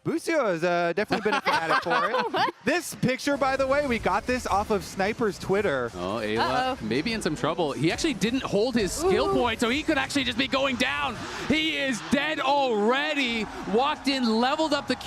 Busio has definitely been a fanatic for it. This picture, by the way, we got this off of Sniper's Twitter. Oh, Ayla maybe in some trouble. He actually didn't hold his skill point, so he could actually just be going down. He is dead already. Walked in, leveled up the...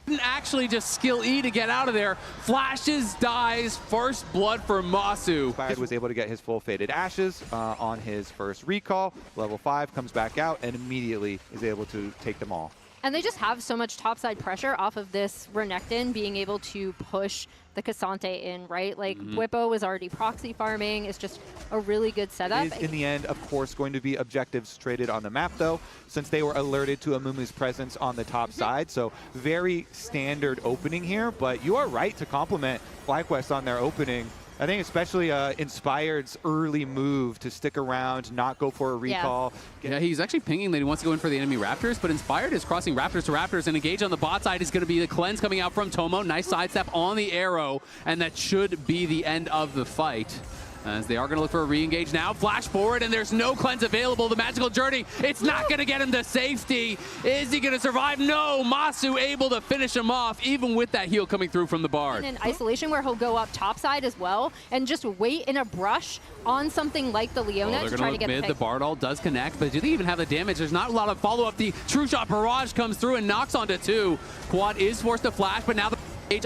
Didn't actually just skill E to get out of there. Flashes, dies, first blood for Masu. Inspired was able to get his full Faded Ashes on his first recall. Level 5 comes back out and immediately is able to take them all. And they just have so much topside pressure off of this Renekton being able to push the Cassante in, right? Like, Bwipo was already proxy farming. It's just a really good setup. It is, in the end, of course, going to be objectives traded on the map, though, since they were alerted to Amumu's presence on the top side. So very standard opening here, but you are right to compliment FlyQuest on their opening. I think especially Inspired's early move to stick around, not go for a recall. Yeah, he's actually pinging that he wants to go in for the enemy Raptors, but Inspired is crossing Raptors to Raptors, and engage on the bot side is going to be the cleanse coming out from Tomo. Nice sidestep on the arrow, and that should be the end of the fight. As they are going to look for a re-engage now. Flash forward, and there's no cleanse available. The magical journey, it's not going to get him to safety. Is he going to survive? No. Masu able to finish him off, even with that heal coming through from the Bard. And in isolation where he'll go up topside as well, and just wait in a brush on something like the Leona to try to get mid. The Bard ult does connect, but do they even have the damage? There's not a lot of follow-up. The True Shot Barrage comes through and knocks onto 2. Quad is forced to flash, but now the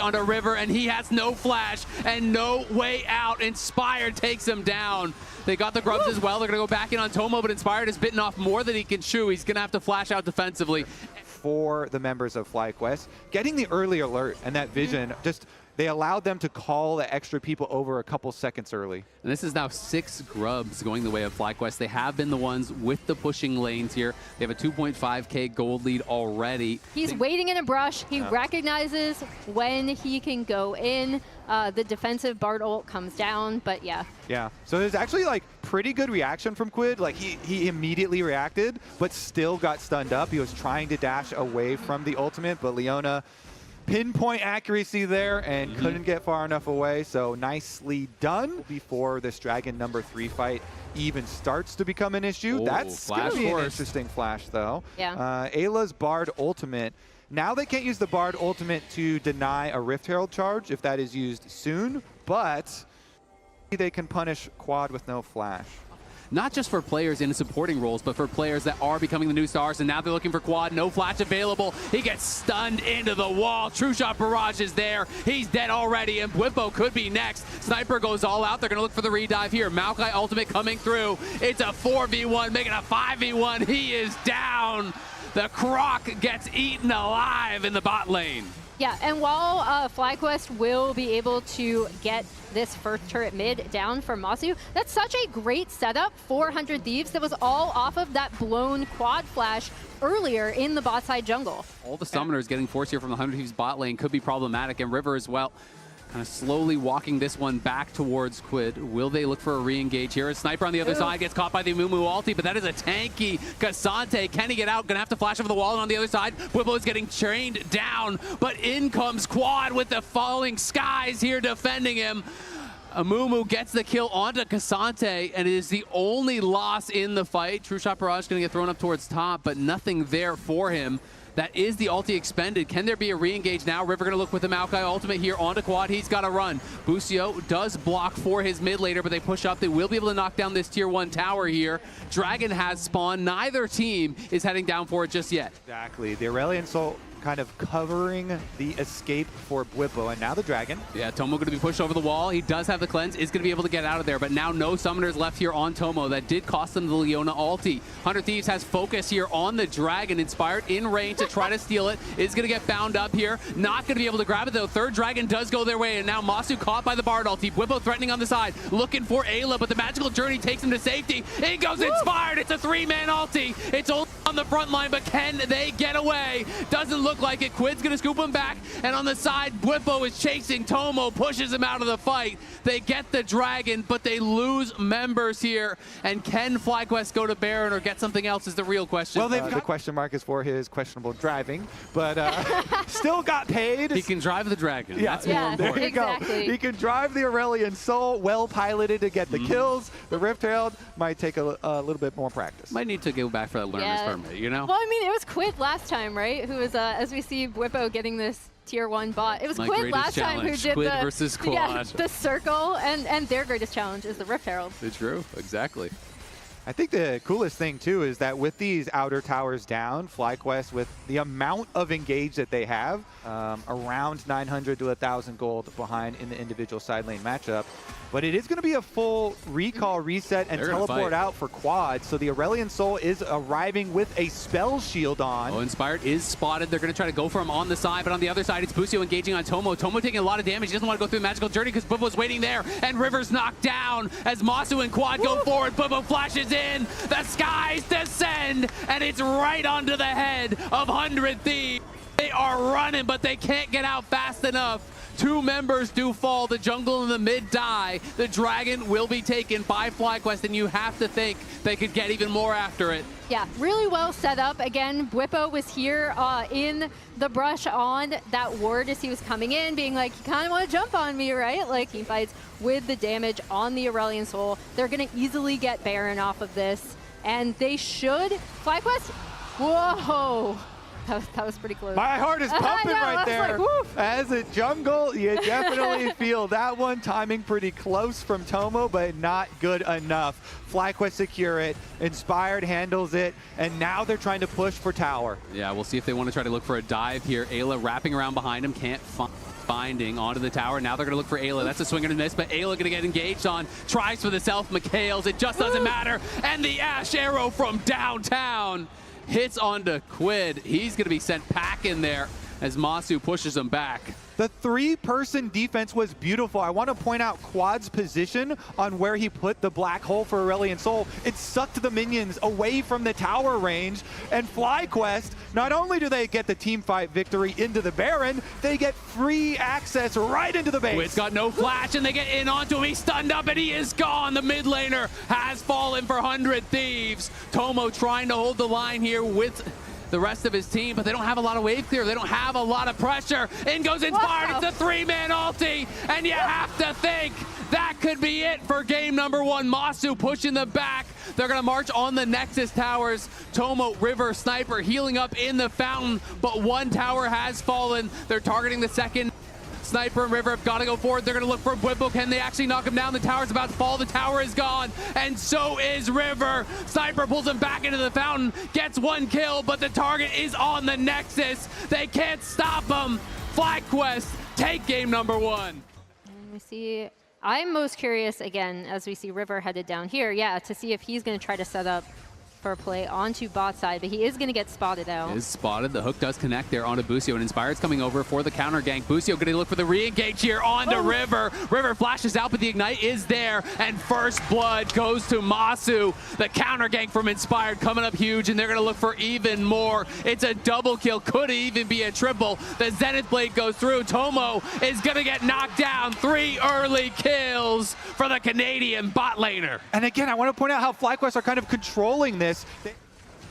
onto River, and he has no flash and no way out. Inspired takes him down. They got the grubs as well. They're going to go back in on Tomo, but Inspired has bitten off more than he can chew. He's going to have to flash out defensively. For the members of FlyQuest, getting the early alert and that vision, just they allowed them to call the extra people over a couple seconds early. And this is now 6 grubs going the way of FlyQuest. They have been the ones with the pushing lanes here. They have a 2.5k gold lead already. He's waiting in a brush. He recognizes when he can go in. The defensive Bard ult comes down, but yeah. Yeah, so there's actually like pretty good reaction from Quid. Like he immediately reacted, but still got stunned up. He was trying to dash away from the ultimate, but Leona pinpoint accuracy there and couldn't get far enough away, so nicely done. Before this Dragon number 3 fight even starts to become an issue, that's going to be an interesting flash, though. Yeah. Ayla's Bard ultimate. Now they can't use the Bard ultimate to deny a Rift Herald charge if that is used soon, but they can punish Quad with no flash. Not just for players in supporting roles, but for players that are becoming the new stars, and now they're looking for Quad. No flash available. He gets stunned into the wall. True Shot Barrage is there. He's dead already, and Bwipo could be next. Sniper goes all out. They're going to look for the redive here. Maokai ultimate coming through. It's a 4v1, making a 5v1. He is down. The Croc gets eaten alive in the bot lane. Yeah, and while FlyQuest will be able to get this first turret mid down from Masu, that's such a great setup for 100 Thieves that was all off of that blown quad flash earlier in the bot side jungle. All the summoners getting forced here from the 100 Thieves bot lane could be problematic, and River as well. Kind of slowly walking this one back towards Quid. Will they look for a re-engage here? A Sniper on the other side gets caught by the Amumu ulti, but that is a tanky Cassante. Can he get out? Gonna have to flash over the wall, and on the other side, Bwipo is getting chained down, but in comes Quad with the falling skies here defending him. Amumu gets the kill onto Cassante, and it is the only loss in the fight. True Shot Barrage gonna get thrown up towards top, but nothing there for him. That is the ulti expended. Can there be a re-engage now? River gonna look with the Maokai ultimate here onto Quad. He's gotta run. Busio does block for his mid laner, but they push up. They will be able to knock down this tier 1 tower here. Dragon has spawned. Neither team is heading down for it just yet. Exactly. The Aurelion Soul kind of covering the escape for Bwipo, and now the Dragon. Yeah, Tomo going to be pushed over the wall. He does have the cleanse, is going to be able to get out of there, but now no summoners left here on Tomo. That did cost them the Leona ulti. 100 Thieves has focus here on the Dragon. Inspired in range to try to steal it. Is going to get bound up here. Not going to be able to grab it though. Third Dragon does go their way, and now Masu caught by the Bard ulti. Bwipo threatening on the side, looking for Ayla, but the magical journey takes him to safety. In goes Inspired. It's a 3-man ulti. It's only on the front line, but can they get away? Doesn't look like it. Quid's gonna scoop him back, and on the side, Bwipo is chasing Tomo, pushes him out of the fight. They get the Dragon, but they lose members here. And can FlyQuest go to Baron or get something else is the real question. Well, the question mark is for his questionable driving, but still got paid. He can drive the Dragon. Yeah, that's more important. There you go. He can drive the Aurelion Soul, well piloted to get the kills. The Rift Herald might take a little bit more practice. Might need to go back for that learner's permit. from it, you know? Well, I mean, it was Quid last time, right? Who was, as we see Bwipo getting this tier 1 bot. It was My Quid last greatest time who challenge, did Quid versus Quad. the circle, and their greatest challenge is the Rift Herald. It's true, exactly. I think the coolest thing, too, is that with these outer towers down, FlyQuest, with the amount of engage that they have, around 900 to 1,000 gold behind in the individual side lane matchup, but it is going to be a full recall, reset, and teleport out for Quad, so the Aurelion Soul is arriving with a spell shield on. Oh, Inspired is spotted. They're going to try to go for him on the side, but on the other side, it's Busio engaging on Tomo. Tomo taking a lot of damage. He doesn't want to go through the magical journey because Bwipo's waiting there, and River's knocked down as Masu and Quad go forward. Bwipo flashes in, the skies descend, and it's right onto the head of 100 Thieves. They are running, but they can't get out fast enough. 2 members do fall. The jungle and the mid die. The dragon will be taken by FlyQuest, and you have to think they could get even more after it. Yeah, really well set up. Again, Bwipo was here in the brush on that ward as he was coming in, being like, you kind of want to jump on me, right? Like, he fights with the damage on the Aurelion Soul. They're going to easily get Baron off of this, and they should. FlyQuest, whoa. That was pretty close. My heart is pumping right there. Like, as a jungle, you definitely feel that one. Timing pretty close from Tomo, but not good enough. FlyQuest secure it. Inspired handles it, and now they're trying to push for tower. Yeah, we'll see if they want to try to look for a dive here. Ayla wrapping around behind him, can't finding onto the tower. Now they're going to look for Ayla. That's a swing and a miss, but Ayla going to get engaged on. Tries for the self McHale's. It just doesn't matter. And the Ash Arrow from downtown hits onto Quid. He's going to be sent packing there as Masu pushes him back. The 3-person defense was beautiful. I want to point out Quad's position on where he put the black hole for Aurelion Soul. It sucked the minions away from the tower range, and FlyQuest, not only do they get the team fight victory into the Baron, they get free access right into the base. Quid's got no flash, and they get in onto him. He's stunned up, and he is gone. The mid laner has fallen for 100 Thieves. Tomo trying to hold the line here with the rest of his team, but they don't have a lot of wave clear. They don't have a lot of pressure. In goes Inspired. Wow. It's a 3-man ulti, and you have to think that could be it for game number 1. Masu pushing them back. They're going to march on the Nexus towers. Tomo, River, Sniper healing up in the fountain, but 1 tower has fallen. They're targeting the second. Sniper and River have got to go forward. They're going to look for Bwipo. Can they actually knock him down? The tower's about to fall. The tower is gone, and so is River. Sniper pulls him back into the fountain, gets 1 kill, but the target is on the Nexus. They can't stop him. FlyQuest take game number 1. And we see, I'm most curious, again, as we see River headed down here, yeah, to see if he's going to try to set up for a play onto bot side, but he is going to get spotted out. Is spotted. The hook does connect there onto Busio, and Inspired's coming over for the counter gank. Busio going to look for the re-engage here onto River. River flashes out, but the ignite is there, and first blood goes to Masu. The counter gank from Inspired coming up huge, and they're going to look for even more. It's a double kill, could even be a triple. The Zenith Blade goes through. Tomo is going to get knocked down. 3 early kills for the Canadian bot laner. And again, I want to point out how FlyQuest are kind of controlling this.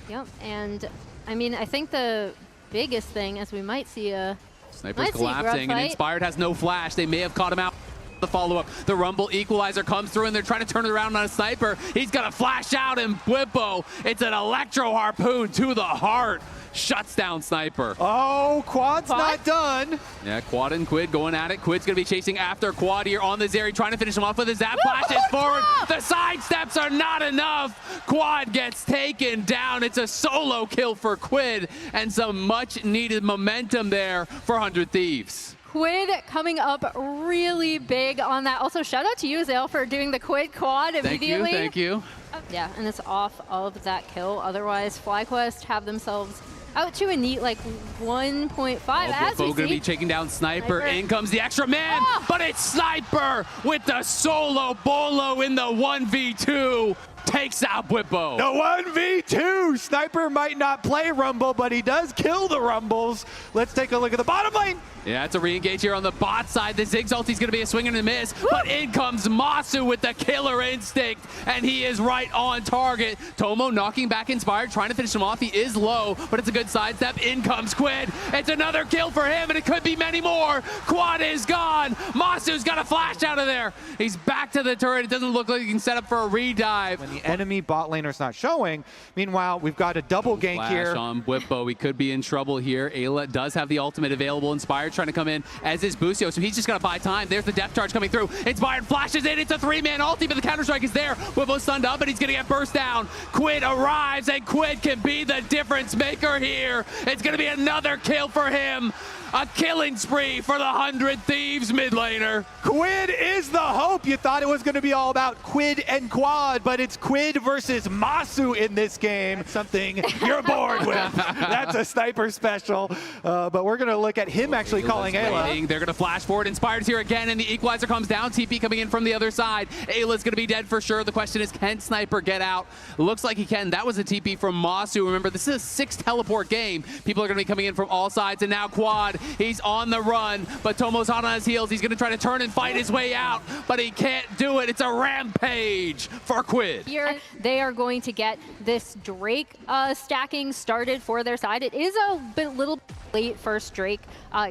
Yep, and I mean, I think the biggest thing is we might see a Sniper's collapsing, and Inspired has no flash. They may have caught him out. The follow-up, the Rumble Equalizer comes through, and they're trying to turn it around on a Sniper. He's got to flash out, and Bwipo, it's an Electro Harpoon to the heart. Shuts down Sniper. Oh, Quad's not done. Yeah, Quad and Quid going at it. Quid's going to be chasing after Quad here on the Zeri, trying to finish him off with his zap flashes forward. The side steps are not enough. Quad gets taken down. It's a solo kill for Quid, and some much-needed momentum there for 100 Thieves. Quid coming up really big on that. Also, shout out to you, Zale, for doing the Quid quad immediately. Thank you. Yeah, and it's off of that kill. Otherwise, FlyQuest have themselves out to a neat, like, 1.5, as we see. Going to be taking down Sniper. In comes the extra man, but it's Sniper with the solo bolo in the 1v2. Takes out Bwipo. The 1v2. Sniper might not play Rumble, but he does kill the Rumbles. Let's take a look at the bottom lane. Yeah, it's a re-engage here on the bot side. The Ziggs ulti's going to be a swing and a miss, but in comes Masu with the killer instinct, and he is right on target. Tomo knocking back Inspired, trying to finish him off. He is low, but it's a good sidestep. In comes Quid. It's another kill for him, and it could be many more. Quad is gone. Masu's got a flash out of there. He's back to the turret. It doesn't look like he can set up for a re-dive. The enemy bot laner's not showing. Meanwhile, we've got a double gank Flash here. on Whippo. We could be in trouble here. Ayla does have the ultimate available. Inspired trying to come in, as is Busio, so he's just going to buy time. There's the depth charge coming through. Inspired flashes in. It's a 3-man ulti, but the counter-strike is there. Whippo's stunned up, and he's going to get burst down. Quid arrives, and Quid can be the difference maker here. It's going to be another kill for him. A killing spree for the 100 Thieves mid laner. Quid is the hope. You thought it was going to be all about Quid and Quad, but it's Quid versus Masu in this game. That's something you're bored with. That's a sniper special. But we're going to look at him actually calling Ayla. They're going to flash forward. Inspired's here again, and the equalizer comes down. TP coming in from the other side. Ayla's going to be dead for sure. The question is, can Sniper get out? Looks like he can. That was a TP from Masu. Remember, this is a 6-teleport game. People are going to be coming in from all sides, and now Quad. He's on the run, but Tomo's hot on his heels. He's going to try to turn and fight his way out, but he can't do it. It's a rampage for Quid. Here, they are going to get this Drake stacking started for their side. It is a little late first Drake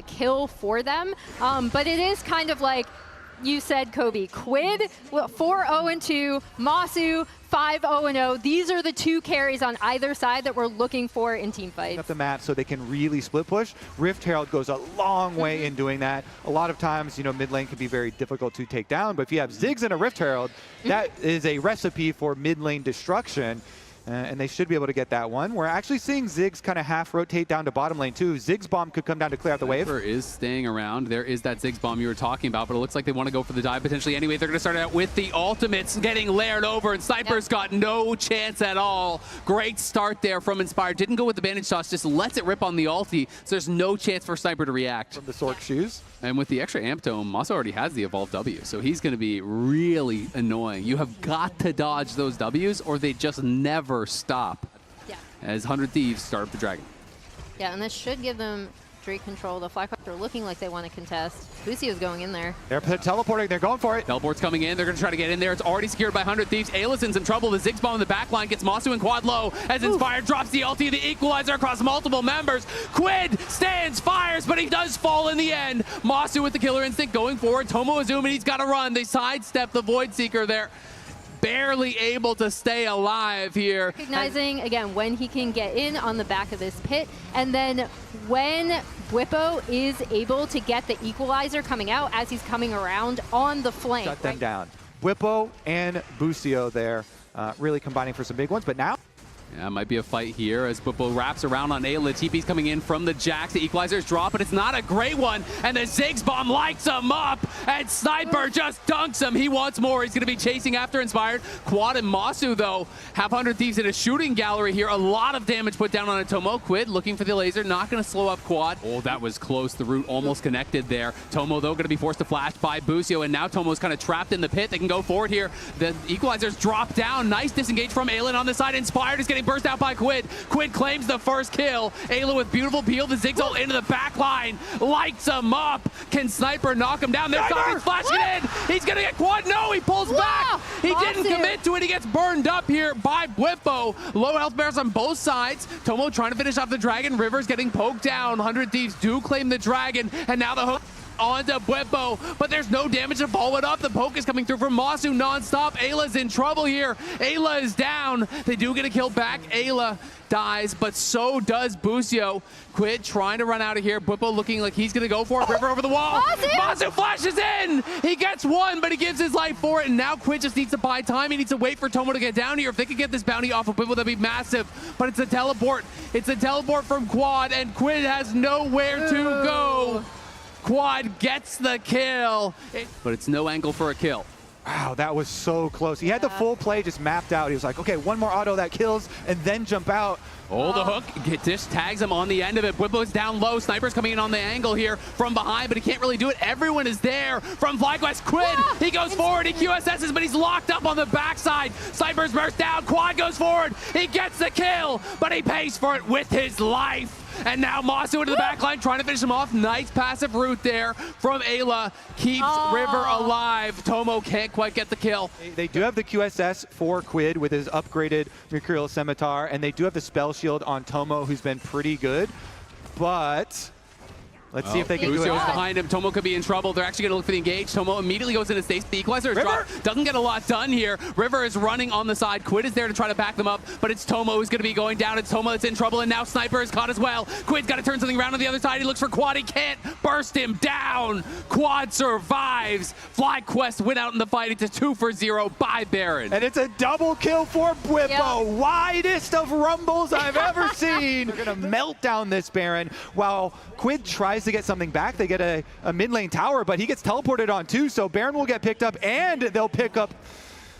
kill for them, but it is kind of like you said, Kobe. Quid 4-0-2, Masu 5-0-0. These are the two carries on either side that we're looking for in team fights. Up the map so they can really split push. Rift Herald goes a long way in doing that. A lot of times, you know, mid lane can be very difficult to take down, but if you have Ziggs and a Rift Herald, that is a recipe for mid lane destruction. And they should be able to get that one. We're actually seeing Ziggs kind of half rotate down to bottom lane too. Ziggs bomb could come down to clear out the wave. Sniper is staying around. There is that Ziggs bomb you were talking about, but it looks like they want to go for the dive potentially anyway. They're going to start out with the ultimates getting layered over, and Sniper's got no chance at all. Great start there from Inspired. Didn't go with the bandage toss, just lets it rip on the ulti, so there's no chance for Sniper to react. From the Sork shoes. And with the extra amp tome, Masu already has the evolved W, so he's going to be really annoying. You have got to dodge those Ws, or they just never stop. Yeah. As 100 Thieves start up the dragon. Yeah, and this should give them Drake control. The FlyQuest are looking like they want to contest. Busio's going in there. They're teleporting. They're going for it. Teleport's coming in. They're going to try to get in there. It's already secured by 100 Thieves. Ayla's in trouble. The Ziggs bomb in the back line gets Masu and Quad low as Inspired drops the ulti, the equalizer across multiple members. Quid stands, fires, but he does fall in the end. Masu with the killer instinct going forward. Tomo Azumi, he's got to run. They sidestep the Void Seeker there. Barely able to stay alive here. Recognizing, again, when he can get in on the back of this pit, and then when Whippo is able to get the equalizer coming out as he's coming around on the flank. Shut them down. Whippo and Busio there really combining for some big ones, but now Yeah, might be a fight here as Whippo wraps around on Ayla. TP's coming in from the Jax. The equalizer's drop, but it's not a great one. And the Ziggs bomb lights him up, and Sniper just dunks him. He wants more. He's going to be chasing after Inspired. Quad and Masu, though, have 100 Thieves in a shooting gallery here. A lot of damage put down on a Tomo. Quid looking for the laser, not going to slow up Quad. Oh, that was close. The root almost connected there. Tomo, though, going to be forced to flash by Busio, and now Tomo's kind of trapped in the pit. They can go forward here. The equalizer's drop down. Nice disengage from Ayla on the side. Inspired is getting burst out by Quid. Quid claims the first kill. Ayla with beautiful peel. The Ziggs ult into the back line. Lights him up. Can Sniper knock him down? There's something flashing in. He's going to get Quad. No, he pulls back. He didn't commit to it. He gets burned up here by Whippo. Low health bears on both sides. Tomo trying to finish off the dragon. Rivers getting poked down. 100 Thieves do claim the dragon. And now the hook onto Whippo, but there's no damage to follow it up. The poke is coming through from Masu non-stop. Ayla's in trouble here. Ayla is down. They do get a kill back. Ayla dies, but so does Busio. Quid trying to run out of here. Whippo looking like he's going to go for it. River over the wall. Masu flashes in. He gets one, but he gives his life for it, and now Quid just needs to buy time. He needs to wait for Tomo to get down here. If they could get this bounty off of Whippo, that'd be massive, but it's a teleport. It's a teleport from Quad, and Quid has nowhere to go. Quad gets the kill, but it's no angle for a kill. Wow, that was so close. He had the full play just mapped out. He was like, okay, one more auto that kills, and then jump out. Oh, the hook just tags him on the end of it. Whippo's down low. Sniper's coming in on the angle here from behind, but he can't really do it. Everyone is there from FlyQuest. Quid, he goes forward. He QSS's, but he's locked up on the backside. Sniper's burst down. Quad goes forward. He gets the kill, but he pays for it with his life. And now Masu into the backline, trying to finish him off. Nice passive route there from Ayla. Keeps River alive. Tomo can't quite get the kill. They do have the QSS for Quid with his upgraded Mercurial Scimitar, and they do have the spell shield on Tomo, who's been pretty good. But Let's see if they can do it. Busio's behind him. Tomo could be in trouble. They're actually going to look for the engage. Tomo immediately goes into space. The equalizer is dropped. Doesn't get a lot done here. River is running on the side. Quid is there to try to back them up, but it's Tomo who's going to be going down. It's Tomo that's in trouble, and now Sniper is caught as well. Quid's got to turn something around on the other side. He looks for Quad. He can't burst him down. Quad survives. FlyQuest win out in the fight. It's a 2-for-0 by Baron. And it's a double kill for Bwipo. Yep. Widest of rumbles I've ever seen. They're going to melt down this Baron while Quid tries to get something back. They get a mid lane tower, but he gets teleported on too, so Baron will get picked up, and they'll pick up.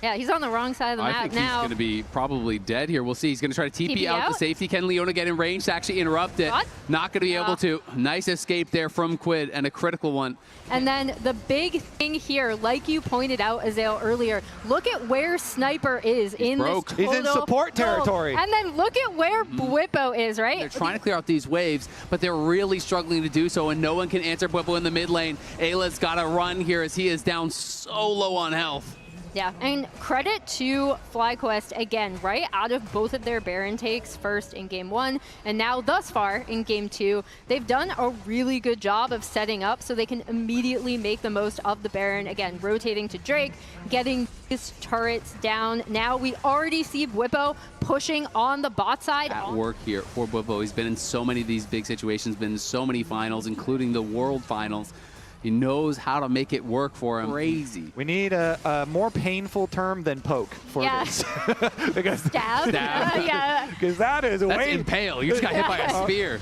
Yeah, he's on the wrong side of the map now. I think he's going to be probably dead here. We'll see. He's going to try to TP out to safety. Can Leona get in range to actually interrupt it? What? Not going to be able to. Nice escape there from Quid, and a critical one. And then the big thing here, like you pointed out, Azael, earlier, look at where Sniper is in this total. He's in support territory. And then look at where Bwipo is, right? They're trying to clear out these waves, but they're really struggling to do so, and no one can answer Bwipo in the mid lane. Ayla's got to run here as he is down so low on health. Yeah, and credit to FlyQuest again, right out of both of their Baron takes, first in game 1 and now thus far in game 2. They've done a really good job of setting up so they can immediately make the most of the Baron. Again, rotating to Drake, getting his turrets down. Now we already see Bwipo pushing on the bot side. At work here for Bwipo. He's been in so many of these big situations, been in so many finals, including the World Finals. He knows how to make it work for him. Crazy. We need a more painful term than poke for this. Because Stab. Yeah. Because that's way impale. You just got hit by a spear.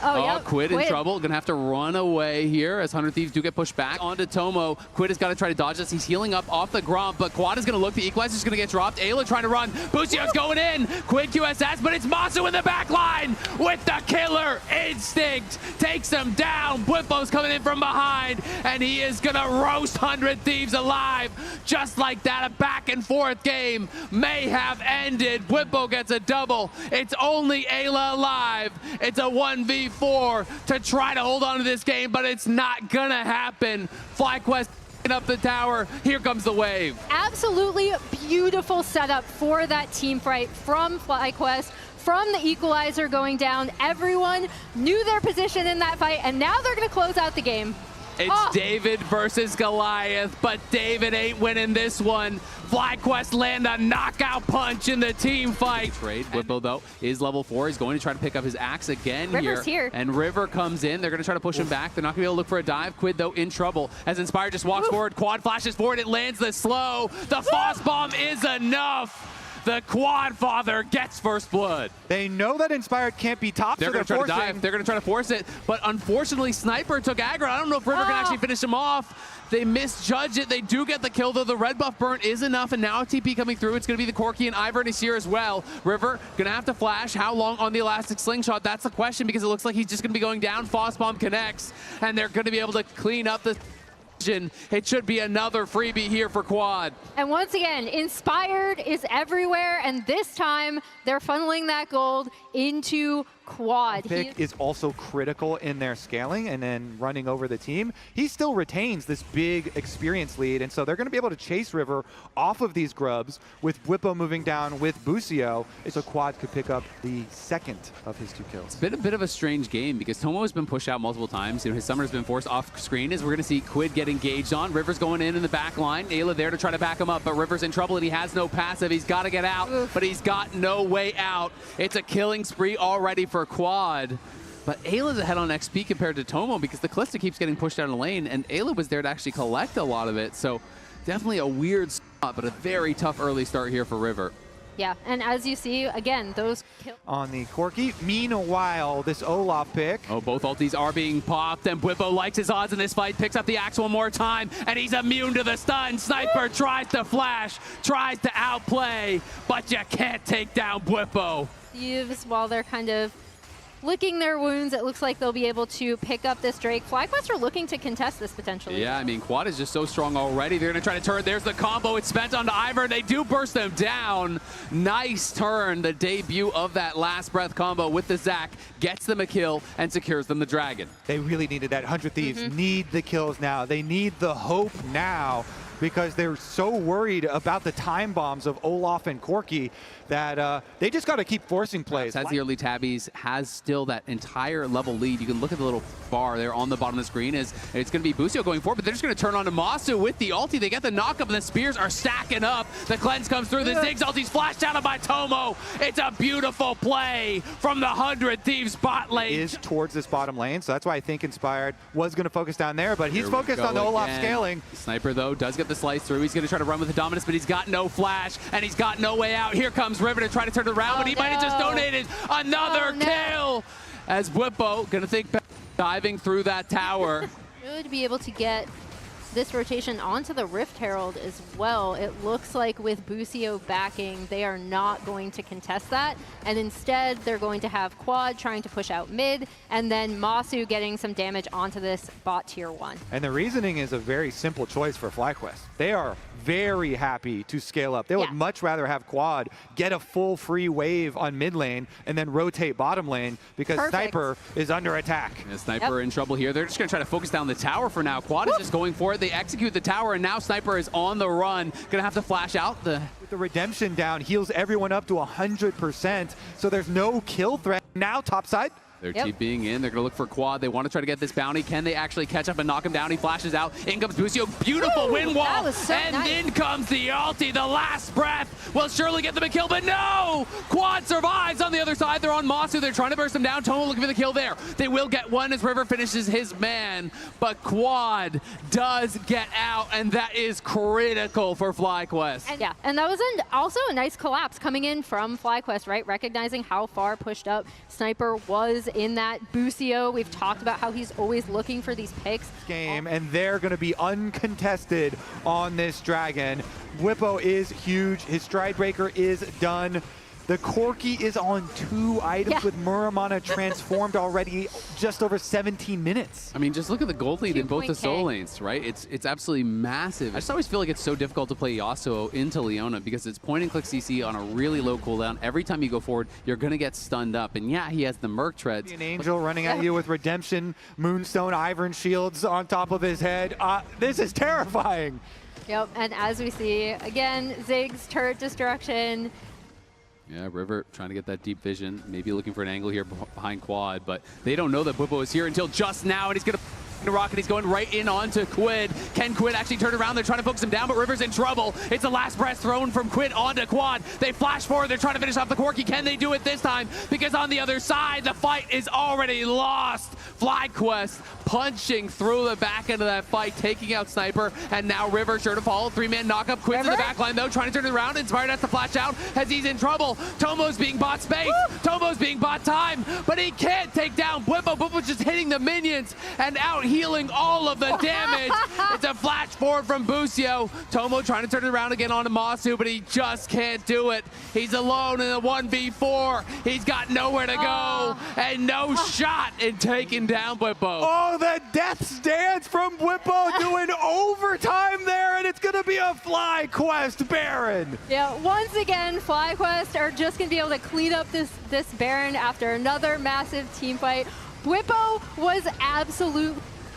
Oh, Quid in trouble. Gonna have to run away here as 100 Thieves do get pushed back onto Tomo. Quid has got to try to dodge this. He's healing up off the Gromp, but Quad is gonna look. The equalizer's gonna get dropped. Ayla trying to run. Busio's going in. Quid QSS, but it's Masu in the back line with the killer instinct. Takes him down. Bwipo's coming in from behind, and he is gonna roast 100 Thieves alive. Just like that, a back and forth game may have ended. Bwipo gets a double. It's only Ayla alive. It's a 1v4 to try to hold on to this game, but it's not gonna happen. FlyQuest up the tower. Here comes the wave. Absolutely beautiful setup for that team fight from FlyQuest, from the equalizer going down. Everyone knew their position in that fight, and now they're gonna close out the game. It's David versus Goliath, but David ain't winning this one. FlyQuest land a knockout punch in the team fight. Bwipo, though, is level 4. He's going to try to pick up his axe again here. And River comes in. They're going to try to push him back. They're not going to be able to look for a dive. Quid, though, in trouble. As Inspired just walks forward. Quad flashes forward. It lands the slow. The Foss Bomb is enough. The Quad Father gets first blood. They know that Inspired can't be top, they're going to try to dive. They're going to try to force it, but unfortunately, Sniper took aggro. I don't know if River can actually finish him off. They misjudge it. They do get the kill, though. The red buff burn is enough, and now a TP coming through. It's going to be the Corki, and Ivern is here as well. River going to have to flash. How long on the elastic slingshot? That's the question, because it looks like he's just going to be going down. Foss Bomb connects, and they're going to be able to clean up the... It should be another freebie here for Quad. And once again, Inspired is everywhere, and this time they're funneling that gold into Quad. Pick is also critical in their scaling and then running over the team. He still retains this big experience lead, and so they're going to be able to chase River off of these grubs with Bwipo moving down with Busio, so Quad could pick up the second of his 2 kills. It's been a bit of a strange game because Tomo has been pushed out multiple times. His summoner's been forced off screen, as we're going to see Quid get engaged on. River's going in the back line. Ayla there to try to back him up, but River's in trouble and he has no passive. He's got to get out, but he's got no way out. It's a killing spree already for Quad. But Ayla's ahead on XP compared to Tomo because the Callista keeps getting pushed out of the lane, and Ayla was there to actually collect a lot of it. So definitely a weird spot, but a very tough early start here for River. Yeah, and as you see, again, those kills on the Corki. Meanwhile, this Olaf pick. Oh, both ultis are being popped, and Bwipo likes his odds in this fight, picks up the axe one more time, and he's immune to the stun. Sniper tries to flash, tries to outplay, but you can't take down Bwipo. Thieves, while they're kind of licking their wounds, it looks like they'll be able to pick up this Drake. FlyQuest are looking to contest this potentially. Yeah, I mean, Quad is just so strong already. They're going to try to turn. There's the combo. It's spent onto Ivern. They do burst them down. Nice turn. The debut of that last breath combo with the Zac gets them a kill and secures them the Dragon. They really needed that. 100 Thieves need the kills now. They need the hope now. because they're so worried about the time bombs of Olaf and Corki that they just got to keep forcing plays. Has the early tabbies, has still that entire level lead. You can look at the little bar there on the bottom of the screen. It's going to be Busio going forward, but they're just going to turn on to Masu with the ulti. They get the knock up, and the spears are stacking up. The cleanse comes through. The Ziggs ulti's flashed down by Tomo. It's a beautiful play from the 100 Thieves bot lane. Is towards this bottom lane, so that's why I think Inspired was going to focus down there, but he's focused on the Olaf scaling. Sniper, though, does get the slice through. He's going to try to run with the dominance, but he's got no flash, and he's got no way out. Here comes River to try to turn it around, but he might have just donated another kill. As Bwipo going to think back, diving through that tower. Should be able to get this rotation onto the Rift Herald as well. It looks like with Busio backing, they are not going to contest that, and instead they're going to have Quad trying to push out mid, and then Masu getting some damage onto this bot tier 1. And the reasoning is a very simple choice for FlyQuest. They are very happy to scale up. They would much rather have Quad get a full free wave on mid lane and then rotate bottom lane because Sniper is under attack. And Sniper in trouble here. They're just going to try to focus down the tower for now. Quad is just going for it. They execute the tower, and now Sniper is on the run. Going to have to flash out. With the redemption down, heals everyone up to 100%, so there's no kill threat. Now topside. They're TPing in. They're going to look for Quad. They want to try to get this bounty. Can they actually catch up and knock him down? He flashes out. In comes Busio. Beautiful wind wall. And in comes the ulti. The last breath will surely get them a kill, but no! Quad survives on the other side. They're on Masu. They're trying to burst him down. Tomo looking for the kill there. They will get one as River finishes his man, but Quad does get out, and that is critical for FlyQuest. And and that was also a nice collapse coming in from FlyQuest, right? Recognizing how far pushed up Sniper was in that Busio. We've talked about how he's always looking for these picks. And they're going to be uncontested on this dragon. Bwipo is huge. His stride breaker is done. The Corki is on 2 items with Muramana transformed already just over 17 minutes. I mean, just look at the gold lead in both the solo lanes, right? It's absolutely massive. I just always feel like it's so difficult to play Yasuo into Leona because it's point and click CC on a really low cooldown. Every time you go forward, you're going to get stunned up. And yeah, he has the Merc treads. An angel running at you with redemption, Moonstone, Ivern shields on top of his head. This is terrifying. Yep, and as we see, again, Ziggs, turret destruction. Yeah, River trying to get that deep vision, maybe looking for an angle here behind Quad, but they don't know that Bwipo is here until just now, and he's going to rocket. He's going right in onto Quid. Can Quid actually turn around? They're trying to focus him down, but River's in trouble. It's the last breath thrown from Quid onto Quad. They flash forward. They're trying to finish off the Corki. Can they do it this time? Because on the other side, the fight is already lost. FlyQuest punching through the back end of that fight, taking out Sniper, and now River sure to follow. 3-man knock-up. Quid's in the back line, though, trying to turn it around. Inspired has to flash out as he's in trouble. Tomo's being bought space. Tomo's being bought time, but he can't take down Bwipo. Bwipo's just hitting the minions and out healing all of the damage. It's a flash forward from Busio. Tomo trying to turn it around again onto Masu, but he just can't do it. He's alone in a 1v4. He's got nowhere to go and no shot in taking down Bwipo. Oh, the death stance from Bwipo doing overtime there, and it's going to be a FlyQuest Baron. Yeah, once again, FlyQuest are just going to be able to clean up this Baron after another massive team fight. Bwipo was absolute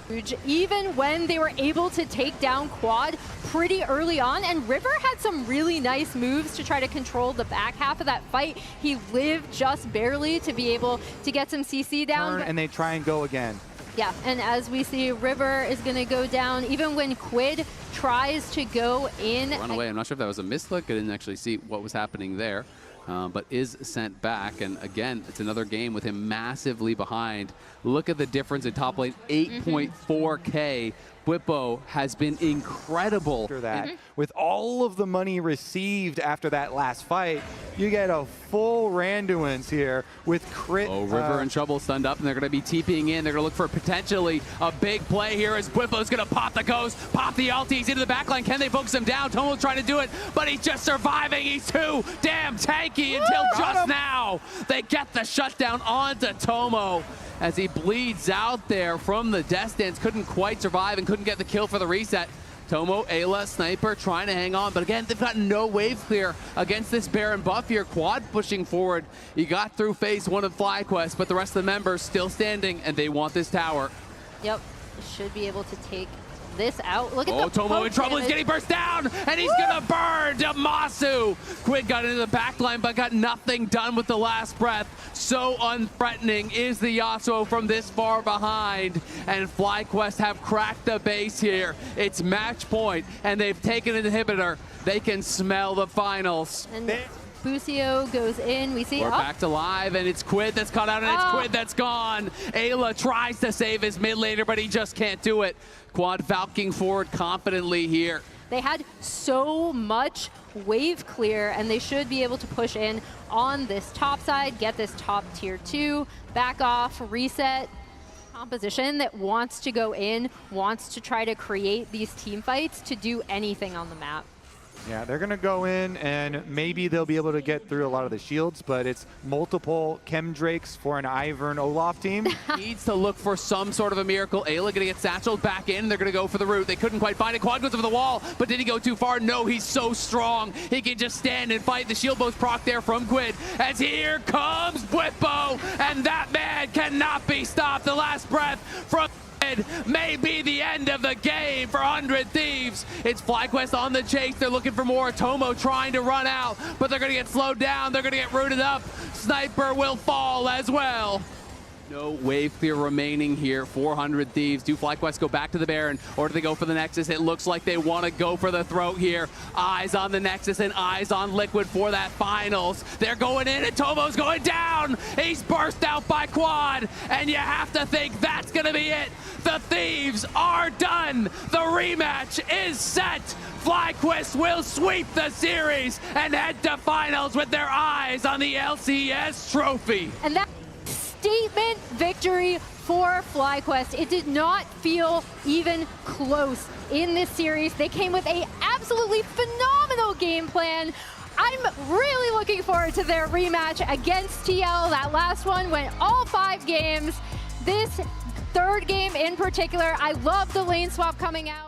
huge, even when they were able to take down Quad pretty early on, and River had some really nice moves to try to control the back half of that fight. He lived just barely to be able to get some CC down. And they try and go again. Yeah, and as we see, River is going to go down, even when Quid tries to go in. Run away. I'm not sure if that was a misclick. I didn't actually see what was happening there. But is sent back. And again, it's another game with him massively behind. Look at the difference in top lane, 8.4K. Bwipo has been incredible. After that, with all of the money received after that last fight, you get a full Randuin's here with crit. Oh, River in trouble, stunned up, and they're going to be TPing in. They're going to look for potentially a big play here as Bwipo's going to pop the ghost, pop the ulti. He's into the backline. Can they focus him down? Tomo's trying to do it, but he's just surviving. He's too damn tanky until just now. They get the shutdown onto Tomo as he bleeds out there from the death stance. Couldn't quite survive and couldn't get the kill for the reset. Tomo, Ayla, Sniper trying to hang on, but again, they've got no wave clear against this Baron buff here. Quad pushing forward. You got through phase 1 of FlyQuest, but the rest of the members still standing, and they want this tower. Yep, should be able to take this out. Look at the Tomo poke in trouble. He's damage. getting burst down, and he's gonna burn Damasu. Quid got into the back line, but got nothing done with the last breath. So unthreatening is the Yasuo from this far behind, and FlyQuest have cracked the base here. It's match point, and they've taken an inhibitor. They can smell the finals. And Busio goes in. We see We're back to live, and it's Quid that's caught out, and it's Quid that's gone. Ayla tries to save his mid laner, but he just can't do it. Quad falcing forward confidently here. They had so much wave clear, and they should be able to push in on this top side, get this top tier 2, back off, reset. Composition that wants to go in, wants to try to create these team fights to do anything on the map. Yeah, they're going to go in, and maybe they'll be able to get through a lot of the shields, but it's multiple Chem Drakes for an Ivern Olaf team. Needs to look for some sort of a miracle. Ayla gonna get satcheled back in. They're gonna go for the root. They couldn't quite find it. Quad goes over the wall, but did he go too far? No, he's so strong. He can just stand and fight. The shield both proc there from Quid. As here comes Bwipo, and that man cannot be stopped. The last breath from may be the end of the game for 100 Thieves. It's FlyQuest on the chase. They're looking for more. Tomo trying to run out, but they're going to get slowed down. They're going to get rooted up. Sniper will fall as well. No wave clear remaining here. 400 Thieves. Do FlyQuest go back to the Baron, or do they go for the Nexus? It looks like they want to go for the throat here. Eyes on the Nexus and eyes on Liquid for that finals. They're going in, and Tomo's going down. He's burst out by Quad, and you have to think that's going to be it. The Thieves are done. The rematch is set. FlyQuest will sweep the series and head to finals with their eyes on the LCS trophy. And that statement victory for FlyQuest. It did not feel even close in this series. They came with a absolutely phenomenal game plan. I'm really looking forward to their rematch against TL. That last one went all 5 games. This third game in particular, I love the lane swap coming out.